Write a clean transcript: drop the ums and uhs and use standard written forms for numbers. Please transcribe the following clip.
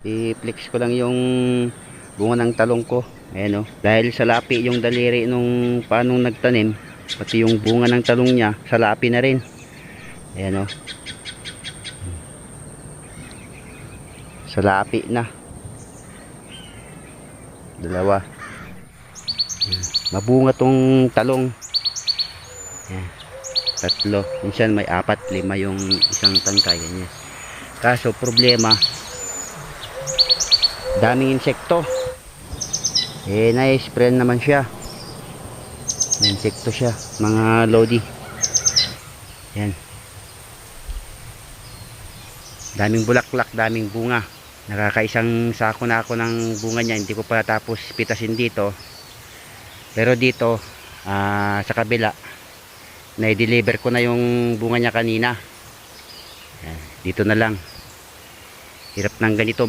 I-flex ko lang yung bunga ng talong ko. Ayan o. Dahil sa lapi yung daliri nung paanong nagtanim, pati yung bunga ng talong niya, sa lapi na rin. Ayan o. Sa lapi na. Dalawa. Mabunga tong talong. Ayan. Tatlo. Minsan may 4, 5 yung isang tangkay. Ayan. Kaso problema, daming insekto. Na-spray naman siya. May insekto siya, mga lodi. Yan. Daming bulaklak, daming bunga. Nakakaisang sako na ako ng bunga niya. Hindi ko pa tapos pitasin dito. Pero dito, sa kabila, na-deliver ko na yung bunga niya kanina. Yan. Dito na lang. Hirap ng ganito